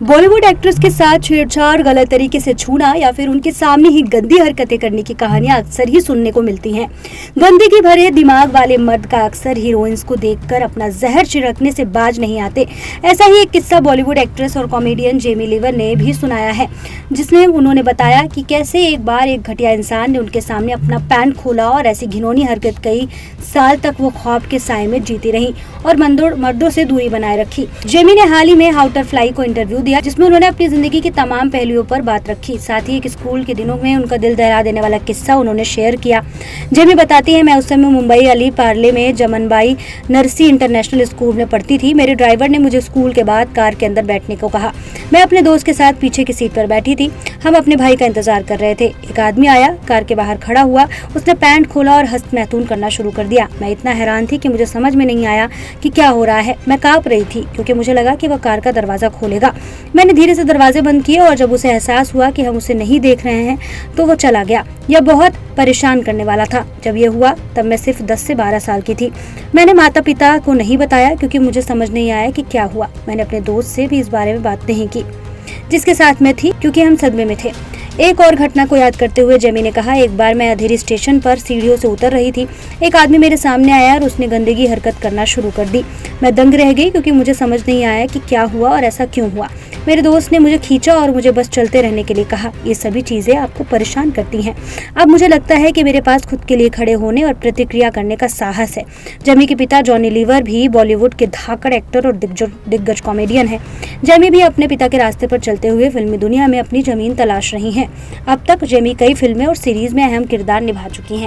Bollywood actress के साथ छेड़छाड़, गलत तरीके से छूना या फिर उनके सामने ही गंदी हरकतें करने की कहानियां अक्सर ही सुनने को मिलती हैं। गंदगी भरे दिमाग वाले मर्द का अक्सर हीरोइंस को देखकर अपना जहर छिड़कने से बाज नहीं आते। ऐसा ही एक किस्सा बॉलीवुड एक्ट्रेस और कॉमेडियन जेमी लीवर ने भी सुनाया है, जिसमें उन्होंने बताया कि कैसे एक बार एक घटिया इंसान ने उनके सामने अपना पैंट खोला और ऐसी घिनौनी हरकत कई साल तक वो ख्वाब के साए में जीती रही और मर्दों से दूरी बनाए रखी। जेमी ने हाल ही में हाउटरफ्लाई को इंटरव्यू दिया, जिसमें उन्होंने अपनी जिंदगी की तमाम पहलुओं पर बात रखी। साथ ही एक स्कूल के दिनों में उनका दिल दहला देने वाला किस्सा उन्होंने शेयर किया। जेमी बताती है, मैं उस समय मुंबई अली पार्ले में जमनबाई नरसी इंटरनेशनल स्कूल में पढ़ती थी। मेरे ड्राइवर ने मुझे स्कूल के बाद कार के अंदर बैठने को कहा। मैं अपने दोस्त के साथ पीछे की सीट पर बैठी थी। हम अपने भाई का इंतजार कर रहे थे। एक आदमी आया, कार के बाहर खड़ा हुआ, उसने पैंट खोला और हस्त मैथून करना शुरू कर दिया। मैं इतना हैरान थी कि मुझे समझ में नहीं आया कि क्या हो रहा है। मैं कांप रही थी क्योंकि मुझे लगा कि वह कार का दरवाजा खोलेगा। मैंने धीरे से दरवाजे बंद किए और जब उसे एहसास हुआ कि हम उसे नहीं देख रहे हैं तो वो चला गया। यह बहुत परेशान करने वाला था। जब यह हुआ तब मैं सिर्फ 10 से 12 साल की थी। मैंने माता पिता को नहीं बताया क्योंकि मुझे समझ नहीं आया कि क्या हुआ। मैंने अपने दोस्त से भी इस बारे में बात नहीं की जिसके साथ मैं थी, क्योंकि हम सदमे में थे। एक और घटना को याद करते हुए जेमी ने कहा, एक बार मैं अधेरी स्टेशन पर सीढ़ियों से उतर रही थी। एक आदमी मेरे सामने आया और उसने गंदगी हरकत करना शुरू कर दी। मैं दंग रह गई क्योंकि मुझे समझ नहीं आया कि क्या हुआ और ऐसा क्यों हुआ। मेरे दोस्त ने मुझे खींचा और मुझे बस चलते रहने के लिए कहा। ये सभी चीजें आपको परेशान करती हैं। अब मुझे लगता है कि मेरे पास खुद के लिए खड़े होने और प्रतिक्रिया करने का साहस है। जेमी के पिता जॉनी लीवर भी बॉलीवुड के धाकड़ एक्टर और दिग्गज कॉमेडियन है। जेमी भी अपने पिता के रास्ते पर चलते हुए फिल्मी दुनिया में अपनी जमीन तलाश रही हैं। अब तक जेमी कई फिल्में और सीरीज में अहम किरदार निभा चुकी हैं।